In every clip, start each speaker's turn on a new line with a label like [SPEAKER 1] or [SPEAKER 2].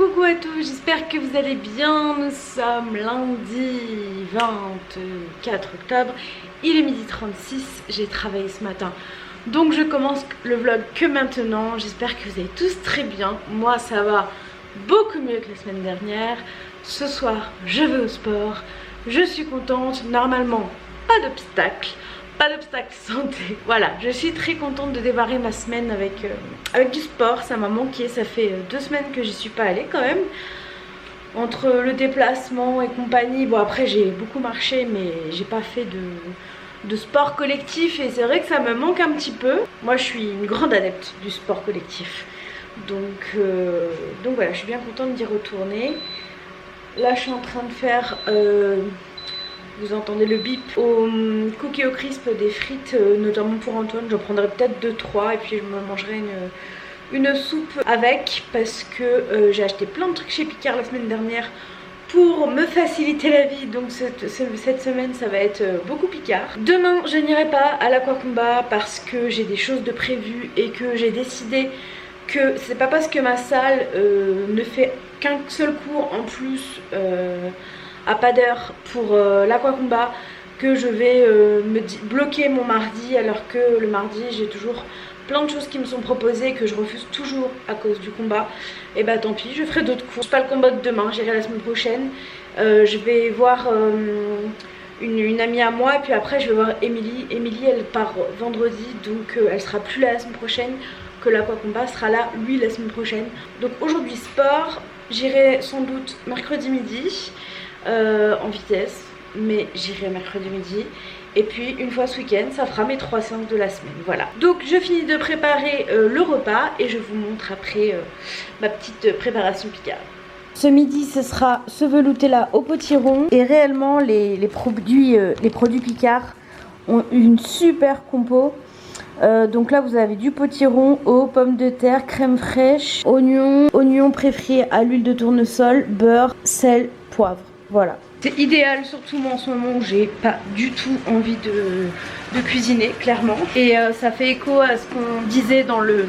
[SPEAKER 1] Coucou à tous, j'espère que vous allez bien. Nous sommes lundi 24 octobre, il est 12h36, j'ai travaillé ce matin. Donc je commence le vlog que maintenant. J'espère que vous allez tous très bien. Moi ça va beaucoup mieux que la semaine dernière. Ce soir je vais au sport, je suis contente, normalement pas d'obstacle. Pas d'obstacle santé. Voilà, je suis très contente de démarrer ma semaine avec du sport. Ça m'a manqué, ça fait 2 semaines que j'y suis pas allée quand même. Entre le déplacement et compagnie. Bon après j'ai beaucoup marché mais j'ai pas fait de sport collectif. Et c'est vrai que ça me manque un petit peu. Moi je suis une grande adepte du sport collectif. Donc voilà, je suis bien contente d'y retourner. Là je suis en train de faire... vous entendez le bip au cookie au crisp des frites, notamment pour Antoine. J'en prendrai peut-être 2-3 et puis je me mangerai une soupe avec, parce que j'ai acheté plein de trucs chez Picard la semaine dernière pour me faciliter la vie. Donc cette semaine ça va être beaucoup Picard. Demain je n'irai pas à l'Aquacomba parce que j'ai des choses de prévues et que j'ai décidé que c'est pas parce que ma salle ne fait qu'un seul cours en plus à pas d'heure pour l'Aquacomba que je vais bloquer mon mardi, alors que le mardi j'ai toujours plein de choses qui me sont proposées que je refuse toujours à cause du combat. Et bah tant pis, je ferai d'autres cours. C'est pas le combat de demain, j'irai la semaine prochaine. Je vais voir une amie à moi et puis après je vais voir Émilie. Émilie elle part vendredi, donc elle sera plus là la semaine prochaine, que l'Aquacomba sera là lui la semaine prochaine. Donc aujourd'hui sport, j'irai sans doute mercredi midi en vitesse, mais j'irai mercredi midi. Et puis une fois ce week-end ça fera mes 3 séances de la semaine. Voilà, donc je finis de préparer le repas et je vous montre après ma petite préparation Picard. Ce midi ce sera ce velouté là au potiron. Et réellement les produits Picard ont une super compo. Donc là vous avez du potiron, eau, pommes de terre, crème fraîche, oignons pré-frits à l'huile de tournesol, beurre, sel, poivre. Voilà. C'est idéal, surtout moi en ce moment où j'ai pas du tout envie de cuisiner, clairement. Et ça fait écho à ce qu'on disait dans le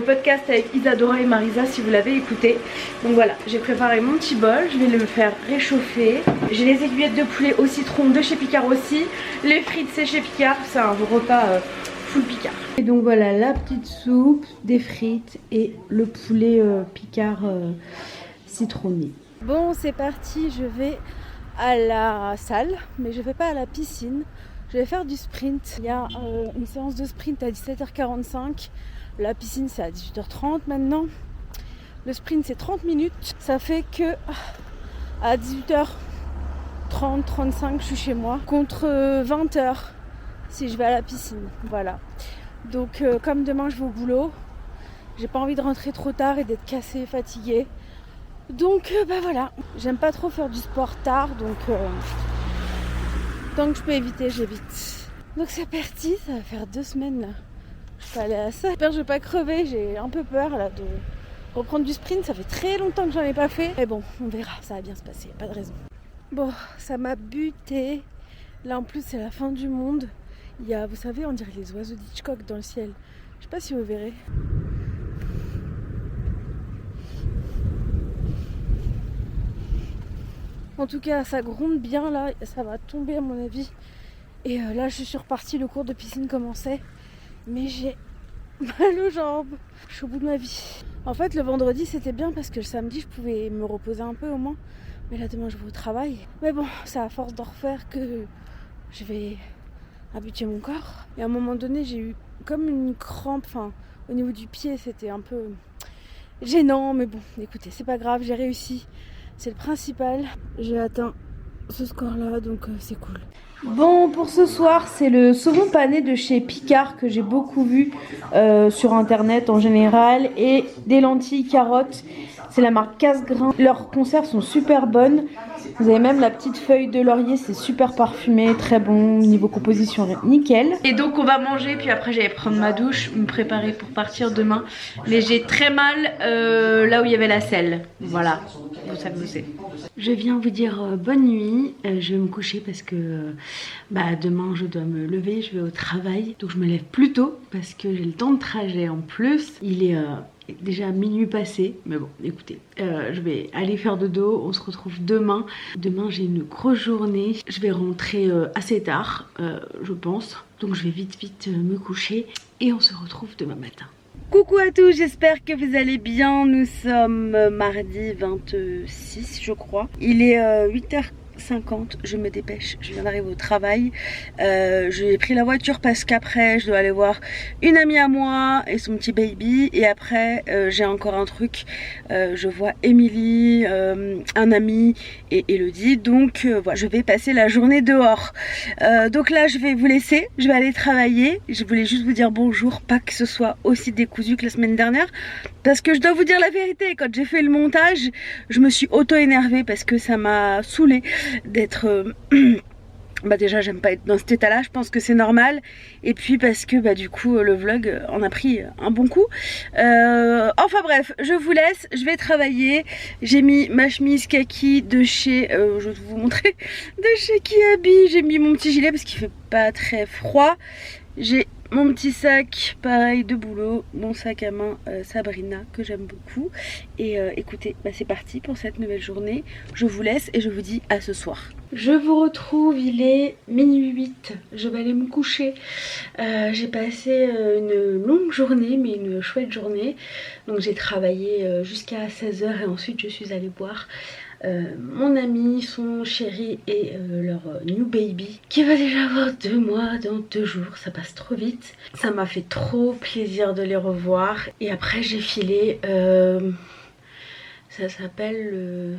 [SPEAKER 1] podcast avec Isadora et Marisa, si vous l'avez écouté. Donc voilà, j'ai préparé mon petit bol, je vais le faire réchauffer. J'ai les aiguillettes de poulet au citron de chez Picard aussi. Les frites c'est chez Picard, c'est un repas full Picard. Et donc voilà la petite soupe, des frites et le poulet Picard citronné. Bon c'est parti, je vais à la salle, mais je vais pas à la piscine. Je vais faire du sprint. Il y a une séance de sprint à 17h45. La piscine c'est à 18h30 maintenant. Le sprint c'est 30 minutes. Ça fait que à 18h30, 35 je suis chez moi. Contre 20h si je vais à la piscine. Voilà. Donc comme demain je vais au boulot, j'ai pas envie de rentrer trop tard et d'être cassée et fatiguée. Donc bah voilà, j'aime pas trop faire du sport tard, donc tant que je peux éviter, j'évite. Donc c'est parti, ça va faire 2 semaines là. Je vais aller à ça. J'espère que je vais pas crever, j'ai un peu peur là de reprendre du sprint, ça fait très longtemps que j'en ai pas fait. Mais bon, on verra, ça va bien se passer, pas de raison. Bon, ça m'a buté. Là en plus c'est la fin du monde. Il y a, vous savez, on dirait les oiseaux d'Hitchcock dans le ciel. Je sais pas si vous verrez. En tout cas ça gronde bien là, ça va tomber à mon avis. Et là je suis repartie, le cours de piscine commençait. Mais j'ai mal aux jambes, je suis au bout de ma vie. En fait le vendredi c'était bien parce que le samedi je pouvais me reposer un peu au moins. Mais là demain je vais au travail. Mais bon, c'est à force d'en refaire que je vais habituer mon corps. Et à un moment donné j'ai eu comme une crampe, enfin au niveau du pied, c'était un peu gênant. Mais bon écoutez, c'est pas grave, j'ai réussi. C'est le principal. J'ai atteint ce score là, donc c'est cool. Bon, pour ce soir c'est le saumon pané de chez Picard que j'ai beaucoup vu sur internet en général, et des lentilles carottes. C'est la marque Casse-Grain. Leurs conserves sont super bonnes. Vous avez même la petite feuille de laurier, c'est super parfumé, très bon, niveau composition nickel. Et donc on va manger, puis après j'allais prendre ma douche, me préparer pour partir demain. Mais j'ai très mal là où il y avait la selle. Voilà, vous savez où c'est. Je viens vous dire bonne nuit. Je vais me coucher parce que demain je dois me lever, je vais au travail. Donc je me lève plus tôt parce que j'ai le temps de trajet en plus. Il est est déjà minuit passé. Mais bon, écoutez, je vais aller faire dodo. On se retrouve demain. Demain, j'ai une grosse journée. Je vais rentrer assez tard, je pense. Donc je vais vite me coucher et on se retrouve demain matin. Coucou à tous, j'espère que vous allez bien. Nous sommes mardi 26 je crois. Il est 8h50, je me dépêche, je viens d'arriver au travail. J'ai pris la voiture parce qu'après je dois aller voir une amie à moi et son petit baby. Et après j'ai encore un truc, je vois Émilie, un ami et Elodie. Donc voilà, je vais passer la journée dehors. Donc là je vais vous laisser, je vais aller travailler. Je voulais juste vous dire bonjour, pas que ce soit aussi décousu que la semaine dernière. Parce que je dois vous dire la vérité, quand j'ai fait le montage, je me suis auto-énervée parce que ça m'a saoulée d'être... bah déjà j'aime pas être dans cet état là, je pense que c'est normal. Et puis parce que bah du coup le vlog en a pris un bon coup. Enfin bref, je vous laisse, je vais travailler. J'ai mis ma chemise kaki de chez, je vais vous montrer, de chez Kiabi. J'ai mis mon petit gilet parce qu'il fait pas très froid. J'ai mon petit sac pareil de boulot, mon sac à main Sabrina que j'aime beaucoup. Et écoutez, bah c'est parti pour cette nouvelle journée. Je vous laisse et je vous dis à ce soir. Je vous retrouve, il est minuit 8, je vais aller me coucher. J'ai passé une longue journée, mais une chouette journée. Donc j'ai travaillé jusqu'à 16h et ensuite je suis allée voir mon ami, son chéri et leur new baby qui va déjà avoir 2 mois dans 2 jours. Ça passe trop vite. Ça m'a fait trop plaisir de les revoir. Et après j'ai filé, ça s'appelle le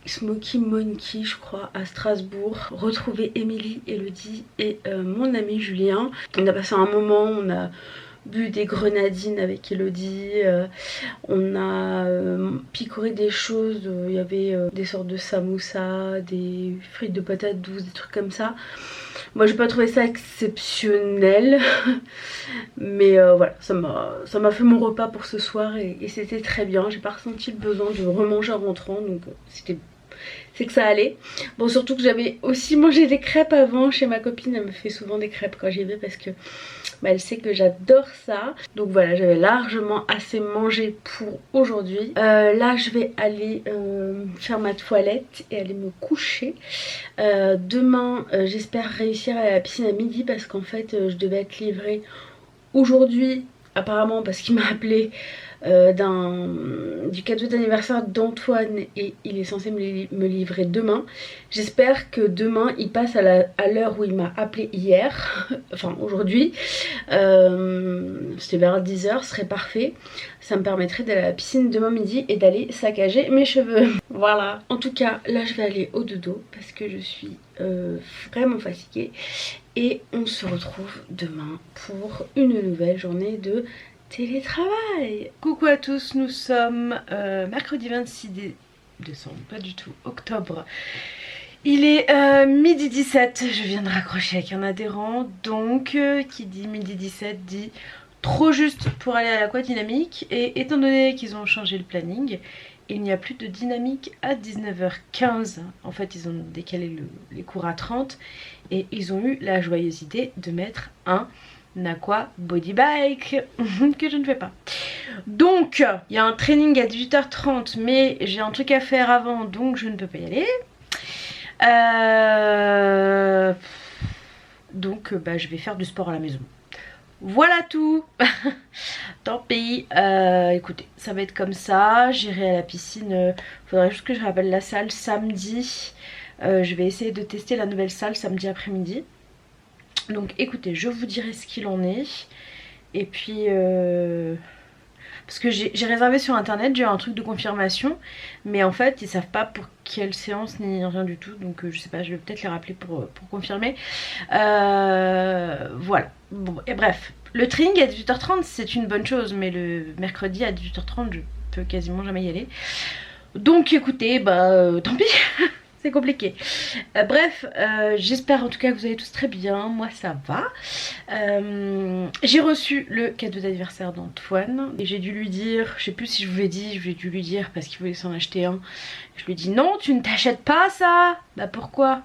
[SPEAKER 1] Smoky Monkey je crois, à Strasbourg. Retrouver Émilie, Elodie et mon ami Julien. On a passé un moment, on a bu des grenadines avec Elodie, on a picoré des choses, il y avait des sortes de samoussas, des frites de patates douces, des trucs comme ça. Moi j'ai pas trouvé ça exceptionnel mais voilà, ça m'a fait mon repas pour ce soir et c'était très bien. J'ai pas ressenti le besoin de remanger en rentrant, donc c'est que ça allait. Bon, surtout que j'avais aussi mangé des crêpes avant chez ma copine. Elle me fait souvent des crêpes quand j'y vais parce que bah, elle sait que j'adore ça. Donc voilà, j'avais largement assez mangé pour aujourd'hui. Là je vais aller faire ma toilette et aller me coucher. Demain j'espère réussir à aller à la piscine à midi parce qu'en fait je devais être livrée aujourd'hui apparemment parce qu'il m'a appelé du cadeau d'anniversaire d'Antoine et il est censé me livrer demain. J'espère que demain il passe à l'heure où il m'a appelé hier, enfin aujourd'hui. C'était vers 10h, ce serait parfait. Ça me permettrait d'aller à la piscine demain midi et d'aller saccager mes cheveux. Voilà. En tout cas, là je vais aller au dodo parce que je suis vraiment fatiguée. Et on se retrouve demain pour une nouvelle journée de télétravail. Coucou à tous, nous sommes mercredi 26 décembre, pas du tout, octobre. Il est midi 17, je viens de raccrocher avec un adhérent, donc qui dit midi 17 dit trop juste pour aller à l'aquadynamique. Et étant donné qu'ils ont changé le planning, il n'y a plus de dynamique à 19h15. En fait, ils ont décalé les cours à 30 et ils ont eu la joyeuse idée de mettre un aqua body bike que je ne fais pas. Donc il y a un training à 18h30 mais j'ai un truc à faire avant donc je ne peux pas y aller. Donc bah, je vais faire du sport à la maison. Voilà tout. Tant pis. Écoutez, ça va être comme ça. J'irai à la piscine. Faudrait juste que je rappelle la salle samedi. Je vais essayer de tester la nouvelle salle samedi après-midi. Donc écoutez, je vous dirai ce qu'il en est. Et puis parce que j'ai réservé sur internet, j'ai eu un truc de confirmation, mais en fait ils savent pas pour quelle séance ni rien du tout. Donc je sais pas, je vais peut-être les rappeler pour confirmer. Voilà. Bon, et bref, le training à 18h30 c'est une bonne chose, mais le mercredi à 18h30 je peux quasiment jamais y aller. Donc écoutez, bah tant pis. C'est compliqué. Bref, j'espère en tout cas que vous allez tous très bien. Moi ça va. J'ai reçu le cadeau d'anniversaire d'Antoine et j'ai dû lui dire, je sais plus si je vous l'ai dit, j'ai dû lui dire parce qu'il voulait s'en acheter un. Je lui ai dit non, tu ne t'achètes pas ça. Bah pourquoi?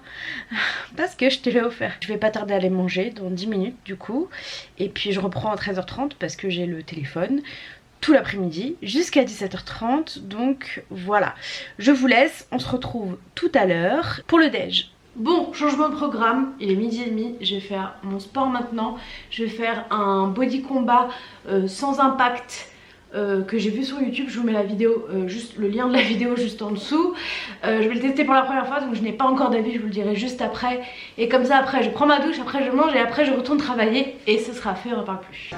[SPEAKER 1] Parce que je te l'ai offert. Je vais pas tarder à aller manger dans 10 minutes du coup. Et puis je reprends à 13h30 parce que j'ai le téléphone. tout l'après-midi jusqu'à 17h30. Donc voilà, je vous laisse, on se retrouve tout à l'heure pour le déj. Bon, changement de programme, il est 12h30, je vais faire mon sport maintenant. Je vais faire un body combat sans impact que j'ai vu sur YouTube. Je vous mets la vidéo, juste le lien de la vidéo juste en dessous. Je vais le tester pour la première fois, donc je n'ai pas encore d'avis, je vous le dirai juste après. Et comme ça après je prends ma douche, après je mange et après je retourne travailler et ce sera fait, on n'en parle plus.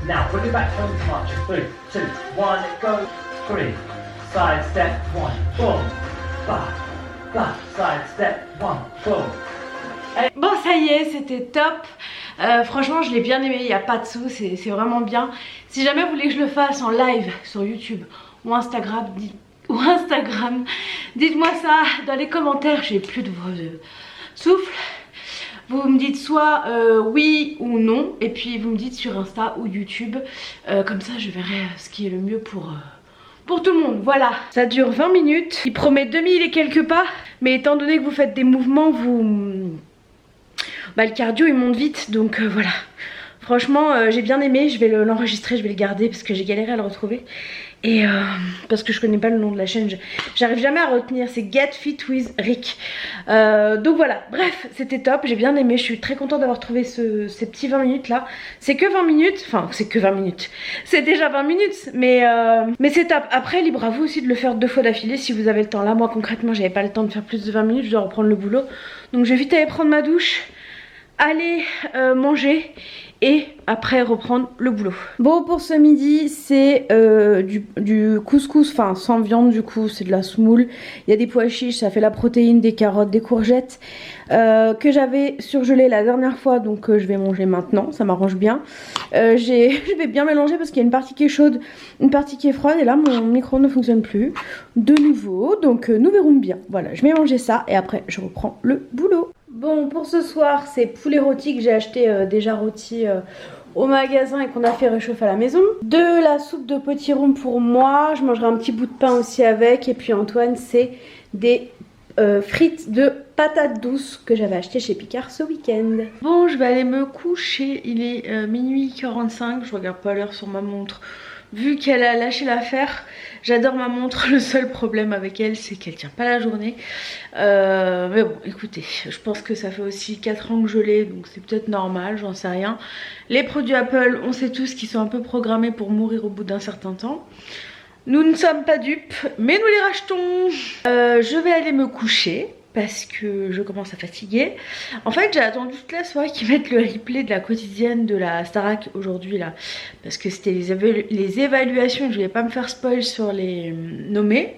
[SPEAKER 2] Now, bring it back to the march. 3, 2, 1, go. 3. Side step 1. Boom. Back. Back. Side step 1. Boom.
[SPEAKER 1] Bon, ça y est, c'était top. Franchement, je l'ai bien aimé, il n'y a pas de sous, c'est vraiment bien. Si jamais vous voulez que je le fasse en live sur YouTube ou Instagram, dites-moi ça dans les commentaires. J'ai plus de souffle. Vous me dites soit oui ou non, et puis vous me dites sur Insta ou YouTube. Comme ça je verrai ce qui est le mieux pour tout le monde. Voilà, ça dure 20 minutes. Il promet 2000 et quelques pas, mais étant donné que vous faites des mouvements, le cardio il monte vite, donc voilà. Franchement j'ai bien aimé, je vais l'enregistrer, je vais le garder parce que j'ai galéré à le retrouver. Et parce que je connais pas le nom de la chaîne, j'arrive jamais à retenir, c'est Get Fit with Rick. Donc voilà, bref, c'était top, j'ai bien aimé, je suis très contente d'avoir trouvé ces petits 20 minutes là. C'est que 20 minutes, enfin c'est que 20 minutes, c'est déjà 20 minutes, mais c'est top. Après, libre à vous aussi de le faire 2 fois d'affilée si vous avez le temps. Là, moi concrètement, j'avais pas le temps de faire plus de 20 minutes, je dois reprendre le boulot. Donc je vais vite aller prendre ma douche, aller manger et après reprendre le boulot. Bon, pour ce midi c'est du couscous, enfin sans viande du coup, c'est de la semoule. Il y a des pois chiches, ça fait la protéine, des carottes, des courgettes que j'avais surgelé la dernière fois, donc je vais manger maintenant, ça m'arrange bien. Je vais bien mélanger parce qu'il y a une partie qui est chaude, une partie qui est froide et là mon micro ne fonctionne plus de nouveau, donc nous verrons bien. Voilà, je vais manger ça et après je reprends le boulot. Bon, pour ce soir, c'est poulet rôti que j'ai acheté déjà rôti au magasin et qu'on a fait réchauffer à la maison. De la soupe de potiron pour moi, je mangerai un petit bout de pain aussi avec. Et puis Antoine, c'est des frites de patates douces que j'avais acheté chez Picard ce week-end. Bon, je vais aller me coucher, il est minuit 45, je regarde pas l'heure sur ma montre. Vu qu'elle a lâché l'affaire, j'adore ma montre, le seul problème avec elle c'est qu'elle tient pas la journée. Mais bon, écoutez, je pense que ça fait aussi 4 ans que je l'ai, donc c'est peut-être normal, j'en sais rien. Les produits Apple, on sait tous qu'ils sont un peu programmés pour mourir au bout d'un certain temps. Nous ne sommes pas dupes, mais nous les rachetons. Je vais aller me coucher parce que je commence à fatiguer. En fait, j'ai attendu toute la soirée qu'ils mettent le replay de la quotidienne de la Starac aujourd'hui là, parce que c'était les évaluations et je voulais pas me faire spoil sur les nommés.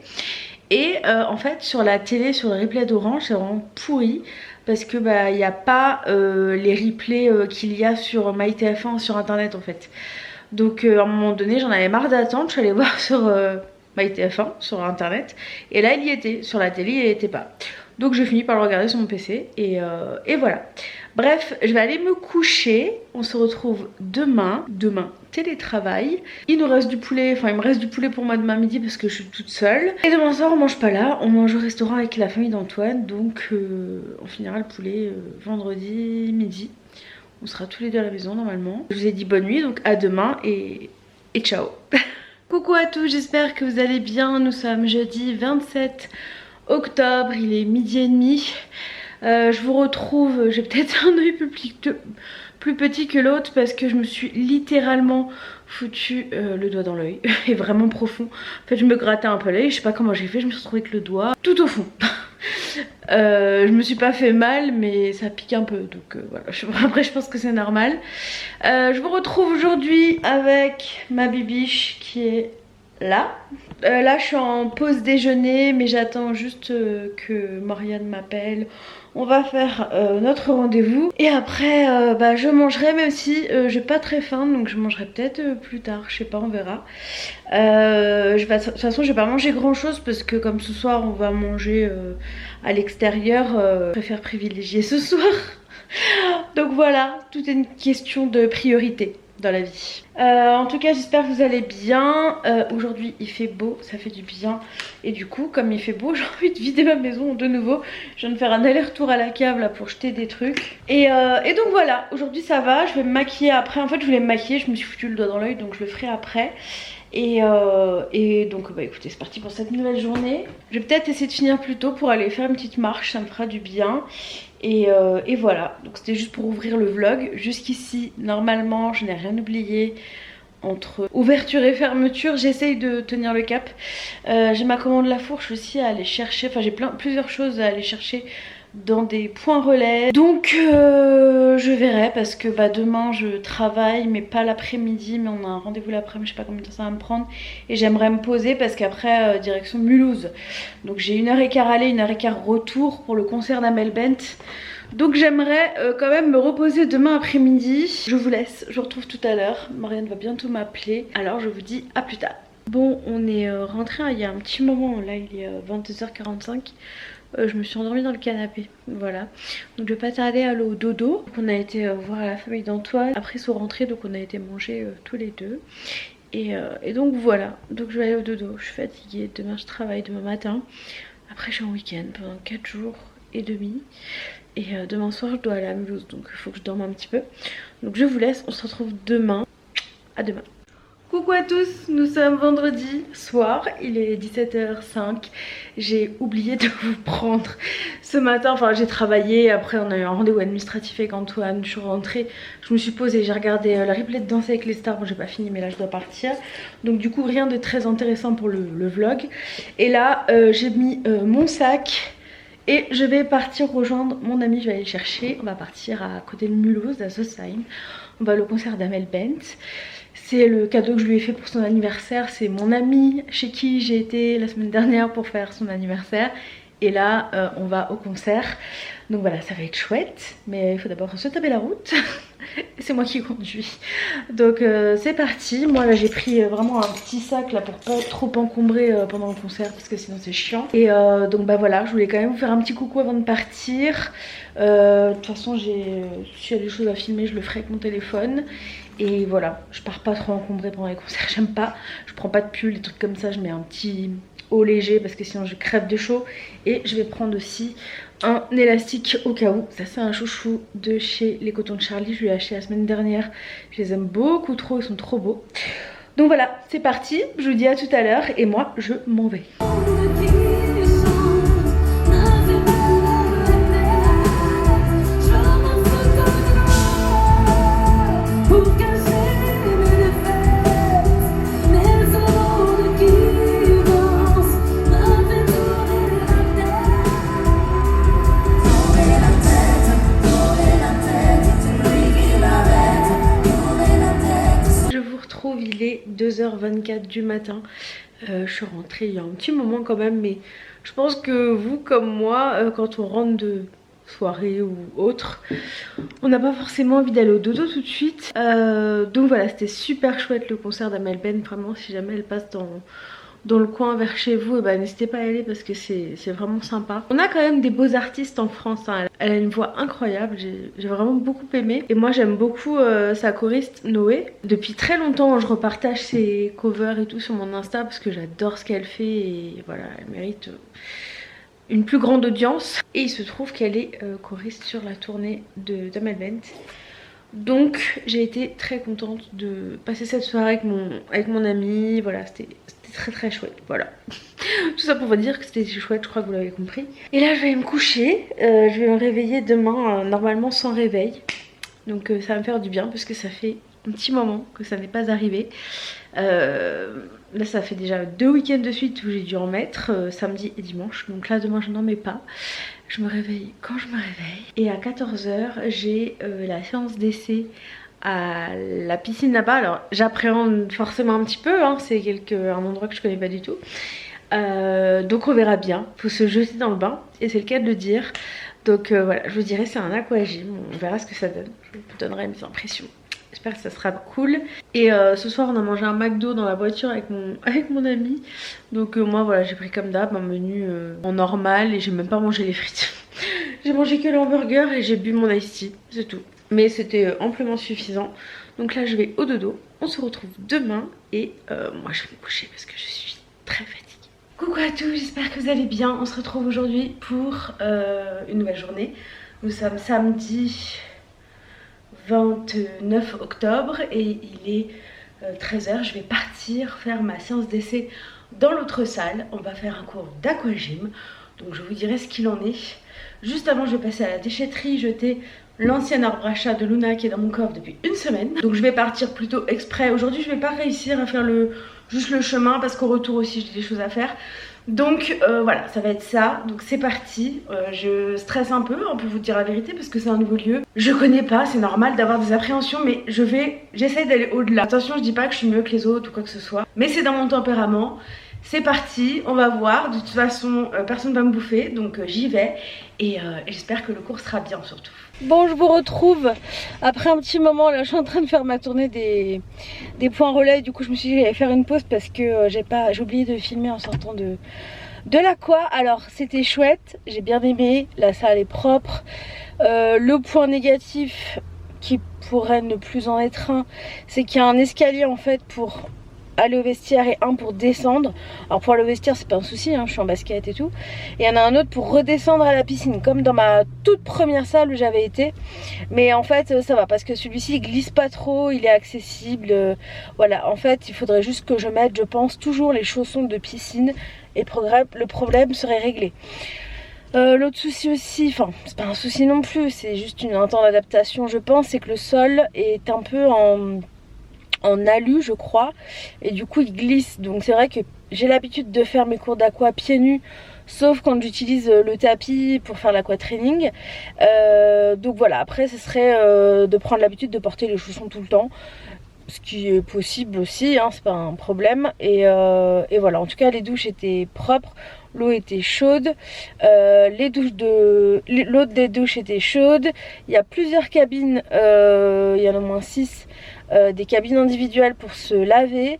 [SPEAKER 1] Et en fait, sur la télé, sur le replay d'Orange, c'est vraiment pourri parce que il n'y a pas les replays qu'il y a sur MyTF1 sur internet en fait. Donc à un moment donné, j'en avais marre d'attendre, je suis allée voir sur MyTF1 sur internet et là il y était, sur la télé il n'y était pas. Donc je finis par le regarder sur mon PC et voilà. Bref, je vais aller me coucher. On se retrouve demain. Demain, télétravail. Il nous reste du poulet, enfin il me reste du poulet pour moi demain midi parce que je suis toute seule. Et demain soir on mange pas là, on mange au restaurant avec la famille d'Antoine. Donc on finira le poulet vendredi midi. On sera tous les deux à la maison normalement. Je vous ai dit bonne nuit, donc à demain et ciao. Coucou à tous, j'espère que vous allez bien. Nous sommes jeudi 27 octobre, il est 12h30. Je vous retrouve, j'ai peut-être un œil plus petit que l'autre parce que je me suis littéralement foutu le doigt dans l'œil et vraiment profond. En fait je me grattais un peu l'œil, je sais pas comment j'ai fait, je me suis retrouvée avec le doigt tout au fond. Je me suis pas fait mal mais ça pique un peu, donc voilà. Après je pense que c'est normal. Je vous retrouve aujourd'hui avec ma bibiche qui est là. Là je suis en pause déjeuner mais j'attends juste que Morgane m'appelle. On va faire notre rendez-vous et après je mangerai, même si j'ai pas très faim, donc je mangerai peut-être plus tard, je sais pas, on verra. De toute façon je vais pas manger grand chose parce que comme ce soir on va manger à l'extérieur, je préfère privilégier ce soir. Donc voilà, tout est une question de priorité. dans la vie. En tout cas j'espère que vous allez bien. Aujourd'hui il fait beau, ça fait du bien. Et du coup comme il fait beau j'ai envie de vider ma maison de nouveau. Je viens de faire un aller-retour à la cave là pour jeter des trucs. Et donc voilà, aujourd'hui ça va, je vais me maquiller après. En fait je voulais me maquiller, je me suis foutu le doigt dans l'œil donc je le ferai après. Et donc bah écoutez, c'est parti pour cette nouvelle journée. Je vais peut-être essayer de finir plus tôt pour aller faire une petite marche, ça me fera du bien. Et voilà, donc c'était juste pour ouvrir le vlog. Jusqu'ici, normalement, je n'ai rien oublié. Entre ouverture et fermeture, j'essaye de tenir le cap. J'ai ma commande La Fourche aussi à aller chercher. Enfin, j'ai plusieurs choses à aller chercher dans des points relais. Donc je verrai parce que bah, demain je travaille mais pas l'après-midi, mais on a un rendez-vous l'après-midi, je sais pas combien de temps ça va me prendre. Et j'aimerais me poser parce qu'après direction Mulhouse. Donc j'ai 1h15 aller, 1h15 retour pour le concert d'Amel Bent. Donc j'aimerais quand même me reposer demain après-midi. Je vous laisse, je vous retrouve tout à l'heure. Marianne va bientôt m'appeler, alors je vous dis à plus tard. Bon, on est rentré il y a un petit moment, là il est 22h45. Je me suis endormie dans le canapé, voilà. Donc je vais pas tarder à aller au dodo. On a été voir la famille d'Antoine. Après ils sont rentrés, donc on a été manger tous les deux. Et donc voilà, donc je vais aller au dodo. Je suis fatiguée, demain je travaille, demain matin. Après je suis en week-end pendant 4 jours et demi. Et demain soir je dois aller à Mulhouse, donc il faut que je dorme un petit peu. Donc je vous laisse, on se retrouve demain. À demain. Coucou à tous, nous sommes vendredi soir, il est 17h05. J'ai oublié de vous prendre ce matin, enfin j'ai travaillé, après on a eu un rendez-vous administratif avec Antoine, je suis rentrée, je me suis posée, j'ai regardé la replay de Danser avec les stars, bon j'ai pas fini mais là je dois partir. Donc du coup rien de très intéressant pour le vlog. Et là j'ai mis mon sac et je vais partir rejoindre mon ami, je vais aller le chercher. On va partir à côté de Mulhouse, à Sosheim. On va au concert d'Amel Bent. C'est le cadeau que je lui ai fait pour son anniversaire. C'est mon ami chez qui j'ai été la semaine dernière pour faire son anniversaire. Et là on va au concert. Donc voilà, ça va être chouette. Mais il faut d'abord se taper la route. C'est moi qui conduis. Donc c'est parti. Moi là j'ai pris vraiment un petit sac là pour pas être trop encombré pendant le concert, parce que sinon c'est chiant. Et donc bah voilà, je voulais quand même vous faire un petit coucou avant de partir. De toute façon s'il y a des choses à filmer je le ferai avec mon téléphone. Et voilà, je pars pas trop encombrée pendant les concerts, j'aime pas. Je prends pas de pull, des trucs comme ça, je mets un petit haut léger parce que sinon je crève de chaud. Et je vais prendre aussi un élastique au cas où. Ça c'est un chouchou de chez les Cotons de Charlie, je lui ai acheté la semaine dernière. Je les aime beaucoup trop, ils sont trop beaux. Donc voilà, c'est parti, je vous dis à tout à l'heure et moi je m'en vais. Il est 2h24 du matin. Je suis rentrée il y a un petit moment quand même, mais je pense que vous comme moi, quand on rentre de soirée ou autre, on n'a pas forcément envie d'aller au dodo tout de suite. Donc voilà, c'était super chouette le concert d'Amel Bent. Vraiment, si jamais elle passe dans le coin vers chez vous, et bah, n'hésitez pas à y aller parce que c'est vraiment sympa. On a quand même des beaux artistes en France, hein. Elle a une voix incroyable, j'ai vraiment beaucoup aimé. Et moi j'aime beaucoup sa choriste Noé. Depuis très longtemps je repartage ses covers et tout sur mon Insta parce que j'adore ce qu'elle fait et voilà, elle mérite une plus grande audience. Et il se trouve qu'elle est choriste sur la tournée d'Amel Bent. Donc j'ai été très contente de passer cette soirée avec mon ami. Voilà, c'était très chouette, voilà. Tout ça pour vous dire que c'était chouette, je crois que vous l'avez compris. Et là je vais aller me coucher, je vais me réveiller demain normalement sans réveil. Donc ça va me faire du bien parce que ça fait un petit moment que ça n'est pas arrivé. Là ça fait déjà 2 week-ends de suite où j'ai dû en mettre, samedi et dimanche. Donc là demain je n'en mets pas. Je me réveille quand je me réveille. Et à 14h j'ai la séance d'essai à la piscine là-bas. Alors j'appréhende forcément un petit peu, hein, c'est un endroit que je connais pas du tout. Donc on verra bien, faut se jeter dans le bain et c'est le cas de le dire. Donc voilà, je vous dirai c'est un aquagym, on verra ce que ça donne, je vous donnerai mes impressions. J'espère que ça sera cool. Et ce soir on a mangé un McDo dans la voiture avec mon ami. Donc moi voilà, j'ai pris comme d'hab un menu en normal et j'ai même pas mangé les frites. J'ai mangé que l'hamburger et j'ai bu mon iced tea, c'est tout. Mais c'était amplement suffisant. Donc là je vais au dodo, on se retrouve demain et moi je vais me coucher parce que je suis très fatiguée. Coucou à tous, j'espère que vous allez bien. On se retrouve aujourd'hui pour une nouvelle journée. Nous sommes samedi 29 octobre et il est 13 h. Je vais partir faire ma séance d'essai dans l'autre salle. On va faire un cours d'aquagym, donc je vous dirai ce qu'il en est. Juste avant, je vais passer à la déchetterie, jeter l'ancien arbre à chat de Luna qui est dans mon coffre depuis une semaine. Donc je vais partir plutôt exprès. Aujourd'hui je vais pas réussir à faire juste le chemin parce qu'au retour aussi j'ai des choses à faire. Donc voilà, ça va être ça. Donc c'est parti. Je stresse un peu, on peut vous dire la vérité, parce que c'est un nouveau lieu. Je connais pas, c'est normal d'avoir des appréhensions, mais j'essaie d'aller au-delà. Attention, je dis pas que je suis mieux que les autres ou quoi que ce soit, mais c'est dans mon tempérament. C'est parti, on va voir. De toute façon, personne va me bouffer, donc j'y vais. Et j'espère que le cours sera bien surtout. Bon, je vous retrouve après un petit moment. Là, je suis en train de faire ma tournée des points relais. Du coup, je me suis dit que j'allais faire une pause parce que j'ai oublié de filmer en sortant de l'aqua. Alors, c'était chouette, j'ai bien aimé. La salle est propre. Le point négatif, qui pourrait ne plus en être un, c'est qu'il y a un escalier en fait pour aller au vestiaire et un pour descendre. Alors pour aller au vestiaire c'est pas un souci, hein, je suis en basket et tout. Et il y en a un autre pour redescendre à la piscine, comme dans ma toute première salle où j'avais été. Mais en fait ça va parce que celui-ci il glisse pas trop, il est accessible. Voilà, en fait il faudrait juste que je mette, je pense, toujours les chaussons de piscine et le problème serait réglé. L'autre souci aussi, enfin c'est pas un souci non plus, c'est juste un temps d'adaptation je pense, c'est que le sol est un peu en alu je crois, et du coup il glisse. Donc c'est vrai que j'ai l'habitude de faire mes cours d'aqua pieds nus, sauf quand j'utilise le tapis pour faire l'aquatraining. Donc voilà, après ce serait de prendre l'habitude de porter les chaussons tout le temps, ce qui est possible aussi, hein, c'est pas un problème. Et voilà, en tout cas les douches étaient propres, l'eau était chaude, l'eau des douches était chaude. Il y a plusieurs cabines, il y en a au moins 6, des cabines individuelles pour se laver.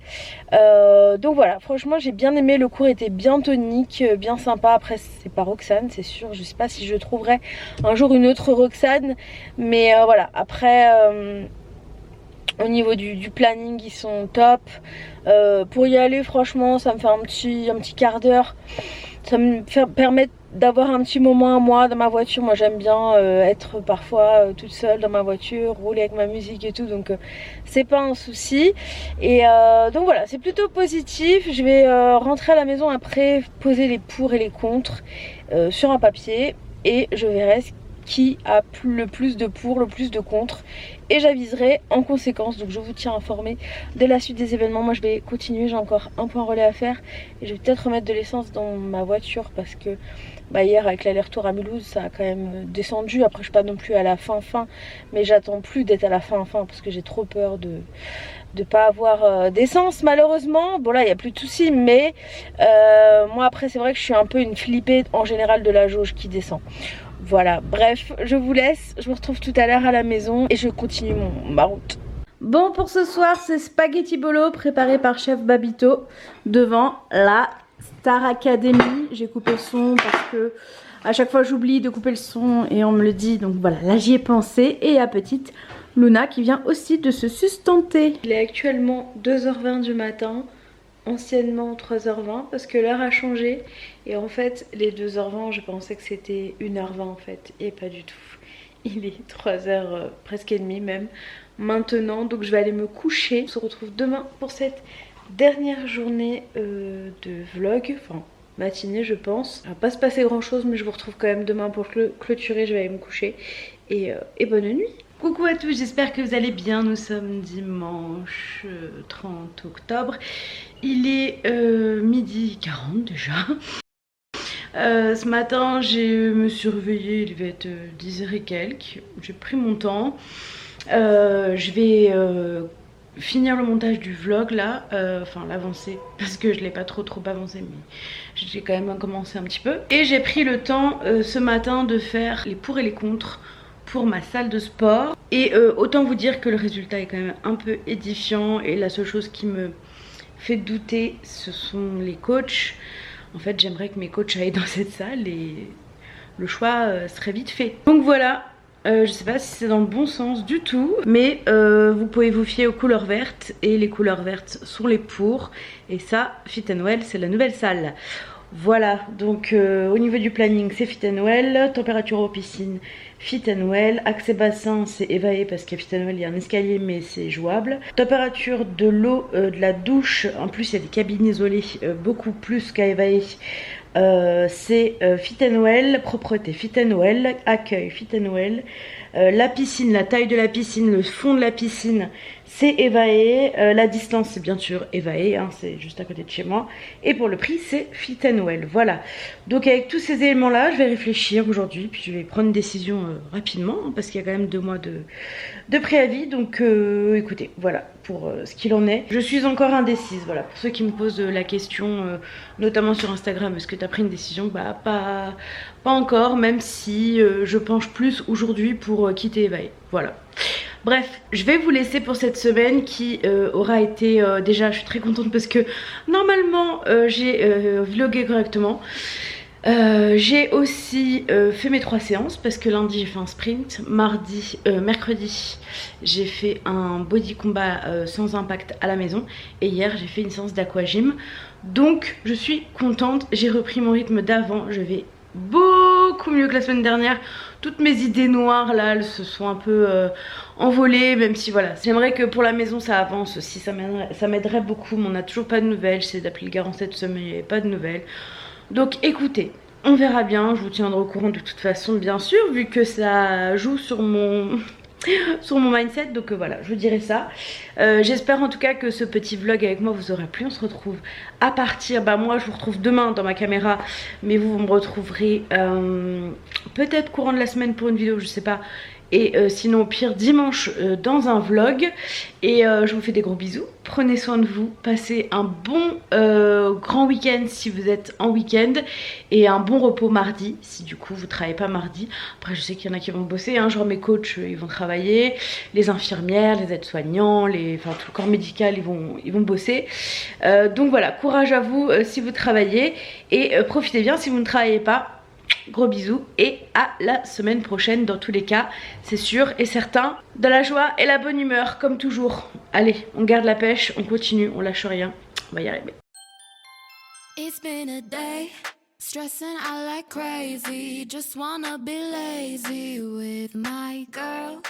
[SPEAKER 1] Donc voilà, franchement j'ai bien aimé, le cours était bien tonique, bien sympa. Après c'est pas Roxane, c'est sûr, je sais pas si je trouverai un jour une autre Roxane, mais voilà, après au niveau du planning ils sont top. Pour y aller franchement ça me fait un petit quart d'heure. Ça me permet d'avoir un petit moment à moi dans ma voiture. Moi j'aime bien être parfois toute seule dans ma voiture, rouler avec ma musique et tout, donc c'est pas un souci. Et donc voilà, c'est plutôt positif. Je vais rentrer à la maison après, poser les pour et les contre sur un papier, et je verrai qui a le plus de pour, le plus de contre, et j'aviserai en conséquence. Donc je vous tiens informé de la suite des événements. Moi je vais continuer, j'ai encore un point relais à faire et je vais peut-être remettre de l'essence dans ma voiture parce que hier avec l'aller-retour à Mulhouse ça a quand même descendu. Après je suis pas non plus à la fin, mais j'attends plus d'être à la fin parce que j'ai trop peur de pas avoir d'essence malheureusement. Bon là il n'y a plus de soucis, mais moi après c'est vrai que je suis un peu une flippée en général de la jauge qui descend. Voilà, bref, je vous laisse, je vous retrouve tout à l'heure à la maison et je continue ma route. Bon, pour ce soir, c'est spaghetti bolo préparé par chef Babito devant la Star Academy. J'ai coupé le son parce que à chaque fois j'oublie de couper le son et on me le dit, donc voilà, là j'y ai pensé. Et la petite Luna qui vient aussi de se sustenter. Il est actuellement 2h20 du matin. Anciennement 3h20 parce que l'heure a changé, et en fait les 2h20 je pensais que c'était 1h20 en fait, et pas du tout, il est 3h presque et demie même maintenant. Donc je vais aller me coucher. On se retrouve demain pour cette dernière journée de vlog, enfin matinée je pense. Il va pas se passer grand chose, mais je vous retrouve quand même demain pour clôturer. Je vais aller me coucher et bonne nuit. Coucou à tous, j'espère que vous allez bien. Nous sommes dimanche 30 octobre. Il est 12h40 déjà. Ce matin, je me suis réveillée, il devait être 10h et quelques. J'ai pris mon temps. Je vais finir le montage du vlog là, enfin l'avancer, parce que je l'ai pas trop avancé, mais j'ai quand même commencé un petit peu. Et j'ai pris le temps ce matin de faire les pour et les contre pour ma salle de sport. Et autant vous dire que le résultat est quand même un peu édifiant, et la seule chose qui me fait douter ce sont les coachs. En fait j'aimerais que mes coachs aillent dans cette salle et le choix serait vite fait. Donc voilà, Je sais pas si c'est dans le bon sens du tout, mais vous pouvez vous fier aux couleurs vertes et les couleurs vertes sont les pour. Et ça, Fit and Well, c'est la nouvelle salle. Voilà, donc au niveau du planning, c'est Fit and Well, température aux piscines, Fit and Well, accès bassin, c'est évaé parce qu'à Fit and Well, il y a un escalier, mais c'est jouable. Température de l'eau, de la douche, en plus, il y a des cabines isolées, beaucoup plus qu'à évaé. C'est Fit and Well, propreté Fit and Well, accueil Fit and Well, la piscine, la taille de la piscine, le fond de la piscine, c'est évaé, la distance c'est bien sûr évaé, hein, c'est juste à côté de chez moi, et pour le prix c'est Fit and Well. Voilà, donc avec tous ces éléments là je vais réfléchir aujourd'hui, puis je vais prendre une décision rapidement, hein, parce qu'il y a quand même 2 mois de préavis, donc écoutez, voilà pour ce qu'il en est. Je suis encore indécise, voilà, pour ceux qui me posent la question, notamment sur Instagram, est-ce que tu as pris une décision? Bah pas encore, même si je penche plus aujourd'hui pour quitter Evae, voilà. Bref, je vais vous laisser pour cette semaine qui aura été déjà, je suis très contente parce que normalement j'ai vlogué correctement. J'ai aussi fait mes 3 séances parce que lundi j'ai fait un sprint, mercredi j'ai fait un body combat sans impact à la maison et hier j'ai fait une séance d'aquagym. Donc je suis contente, j'ai repris mon rythme d'avant, je vais beaucoup mieux que la semaine dernière. Toutes mes idées noires là elles se sont un peu envolées, même si voilà, j'aimerais que pour la maison ça avance aussi, ça m'aiderait beaucoup, mais on n'a toujours pas de nouvelles. J'essaie d'appeler le garant cette semaine, il n'y avait pas de nouvelles. Donc écoutez, on verra bien, je vous tiendrai au courant de toute façon bien sûr, vu que ça joue sur mon mindset, donc voilà, je vous dirai ça. J'espère en tout cas que ce petit vlog avec moi vous aura plu. On se retrouve à partir, moi je vous retrouve demain dans ma caméra, mais vous me retrouverez peut-être courant de la semaine pour une vidéo, je sais pas. Et sinon au pire dimanche dans un vlog. Et je vous fais des gros bisous. Prenez soin de vous. Passez un bon grand week-end si vous êtes en week-end. Et un bon repos mardi si du coup vous travaillez pas mardi. Après je sais qu'il y en a qui vont bosser, hein, genre mes coachs ils vont travailler. Les infirmières, les aides-soignants, enfin tout le corps médical ils vont bosser. Donc voilà, courage à vous si vous travaillez. Et profitez bien si vous ne travaillez pas. Gros bisous et à la semaine prochaine dans tous les cas, c'est sûr et certain. De la joie et la bonne humeur comme toujours. Allez, on garde la pêche, on continue, on lâche rien. On va y arriver. It's been a day, stressing out like crazy. Just wanna be lazy with my girls.